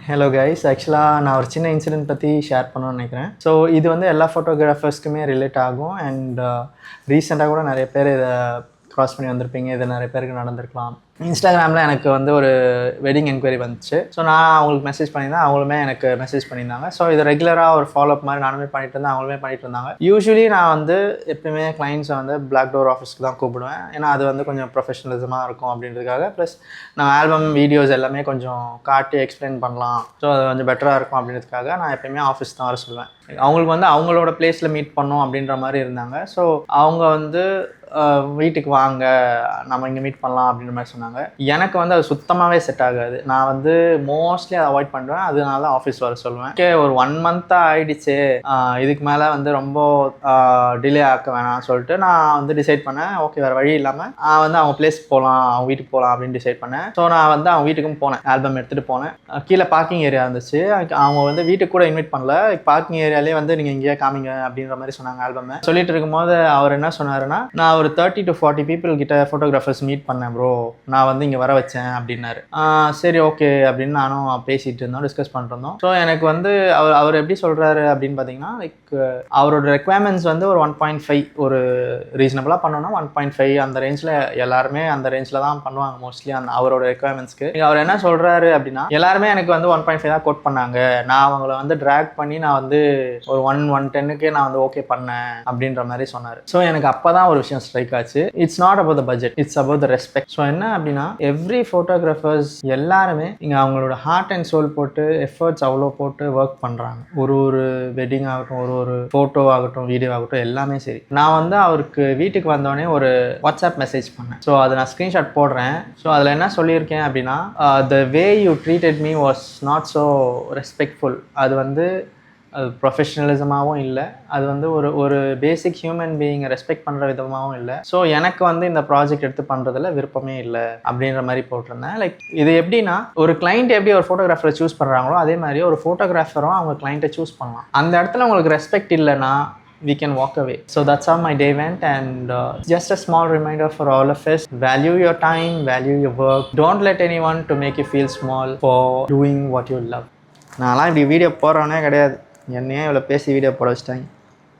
Hello guys, ஆக்சுவலாக நான் ஒரு சின்ன இன்சிடென்ட் பற்றி ஷேர் பண்ணணும்னு நினைக்கிறேன். ஸோ இது வந்து எல்லா ஃபோட்டோகிராஃபர்ஸ்க்குமே ரிலேட் ஆகும். அண்ட் ரீசெண்டாக கூட நிறைய பேர் இதை க்ராஸ் பண்ணி வந்திருப்பீங்க. இது நிறைய பேருக்கு நடந்திருக்கலாம். இன்ஸ்டாகிராமில் எனக்கு வந்து ஒரு வெட்டிங் என்கொயரி வந்துச்சு. ஸோ நான் அவங்களுக்கு மெசேஜ் பண்ணியிருந்தேன், அவங்களுமே எனக்கு மெசேஜ் பண்ணியிருந்தாங்க. ஸோ இது ரெகுலராக ஒரு ஃபாலோஅப் மாதிரி நானுமே பண்ணிட்டு இருந்தேன், அவங்களுமே பண்ணிட்டு இருந்தாங்க. யூஸ்வலி நான் வந்து எப்பயுமே கிளைண்ட்ஸை வந்து பிளாக் டோர் ஆஃபீஸ்க்கு தான் கூப்பிடுவேன். ஏன்னா அது வந்து கொஞ்சம் ப்ரொஃபஷனலிசமாக இருக்கும் அப்படின்றதுக்காக. ப்ளஸ் நான் ஆல்பம் வீடியோஸ் எல்லாமே கொஞ்சம் காட்டி எக்ஸ்பிளைன் பண்ணலாம், ஸோ அது கொஞ்சம் பெட்டராக இருக்கும் அப்படின்றதுக்காக நான் எப்பயுமே ஆஃபீஸ் தான் வர சொல்லுவேன். அவங்களுக்கு வந்து அவங்களோட பிளேஸில் மீட் பண்ணோம் அப்படின்ற மாதிரி இருந்தாங்க. ஸோ அவங்க வந்து வீட்டுக்கு வாங்க, நம்ம இங்கே மீட் பண்ணலாம் அப்படின்ற மாதிரி சொன்னாங்க. எனக்கு வந்து அது சுத்தமாகவே செட் ஆகாது. நான் வந்து மோஸ்ட்லி அதை அவாய்ட் பண்ணுவேன். அதனால தான் ஆஃபீஸ் வர சொல்லுவேன். ஓகே, ஒரு 1 மந்த்தாக ஆகிடுச்சு, இதுக்கு மேலே வந்து ரொம்ப டிலே ஆக்க வேணாம்னு சொல்லிட்டு நான் வந்து டிசைட் பண்ணேன். ஓகே, வேறு வழி இல்லாமல் வந்து அவங்க பிளேஸ்க்கு போகலாம், அவங்க வீட்டுக்கு போகலாம் அப்படின்னு டிசைட் பண்ணேன். ஸோ நான் வந்து அவங்க வீட்டுக்கும் போனேன், ஆல்பம் எடுத்துகிட்டு போனேன். கீழே பார்க்கிங் ஏரியா இருந்துச்சு. அவங்க வந்து வீட்டுக்கு கூட இன்வைட் பண்ணல, பார்க்கிங் ஏரியாலே வந்து நீங்கள் இங்கேயே காமிங்க அப்படின்ற மாதிரி சொன்னாங்க. ஆல்பமை சொல்லிட்டு இருக்கும்போது அவர் என்ன சொன்னாருன்னா, நான் ஒரு 30 to 40 people கிட்ட ஃபோட்டோகிராஃபர்ஸ் மீட் பண்ணேன் ப்ரோ, நான் வந்து இங்கே வர வச்சேன் அப்படின்னாரு. சரி ஓகே அப்படின்னு நானும் பேசிகிட்டு இருந்தோம், டிஸ்கஸ் பண்ணிருந்தோம். ஸோ எனக்கு வந்து அவர் எப்படி சொல்கிறாரு அப்படின்னு பார்த்தீங்கன்னா, லைக் அவரோட ரெக்வயர்மெண்ட்ஸ் வந்து ஒரு 1.5, ஒரு ரீசனபிளாக பண்ணோன்னா 1.5 அந்த ரேஞ்சில், எல்லாருமே அந்த ரேஞ்சில் தான் பண்ணுவாங்க மோஸ்ட்லி அந்த அவரோட ரெக்வயர்மெண்ட்ஸ்க்கு. அவர் என்ன சொல்கிறாரு அப்படின்னா, எல்லாருமே எனக்கு வந்து 1.5 தான் கோட் பண்ணாங்க, நான் அவங்கள வந்து ட்ராக் பண்ணி நான் வந்து ஒரு 110க்கு நான் வந்து ஓகே பண்ணேன் அப்படின்ற மாதிரி சொன்னார். ஸோ எனக்கு அப்போ தான் ஒரு விஷயம் ஸ்ட்ரைக் ஆச்சு. It's not about the budget, it's about the respect. So என்ன அப்படின்னா, எவ்ரி ஃபோட்டோகிராஃபர்ஸ் எல்லாருமே இங்கே அவங்களோட ஹார்ட் அண்ட் சோல் போட்டு எஃபர்ட்ஸ் அவ்வளோ போட்டு ஒர்க் பண்ணுறாங்க. ஒரு வெட்டிங் ஆகட்டும், ஒரு ஃபோட்டோ ஆகட்டும், வீடியோ ஆகட்டும், எல்லாமே சரி. நான் வந்து அவருக்கு வீட்டுக்கு வந்தோடனே ஒரு வாட்ஸ்அப் மெசேஜ் பண்ணேன். ஸோ அதை நான் ஸ்க்ரீன்ஷாட் போடுறேன். ஸோ அதில் என்ன சொல்லியிருக்கேன் அப்படின்னா, the way you treated me was not so respectful. அது வந்து அது ப்ரொஃபஷ்னலிசமாகவும் இல்லை, அது வந்து ஒரு பேசிக் ஹியூமன் பீயிங்கை ரெஸ்பெக்ட் பண்ணுற விதமாகவும் இல்லை. ஸோ எனக்கு வந்து இந்த ப்ராஜெக்ட் எடுத்து பண்ணுறதுல விருப்பமே இல்லை அப்படின்ற மாதிரி போட்டிருந்தேன். லைக் இது எப்படின்னா, ஒரு கிளைண்ட் எப்படி ஒரு ஃபோட்டோகிராஃபரை சூஸ் பண்ணுறாங்களோ அதே மாதிரி ஒரு ஃபோட்டோகிராஃபரும் அவங்க கிளைண்ட்டை சூஸ் பண்ணலாம். அந்த இடத்துல உங்களுக்கு ரெஸ்பெக்ட் இல்லைன்னா we can walk away. So that's how my day went, and just a small reminder for all of us: value your time, value your work. Don't let anyone to make you feel small for doing what you love. நான்லாம் இப்படி video போடுறவனே கிடையாது, என்னையே இவ்வளோ பேசி video போட வச்சிட்டாங்க.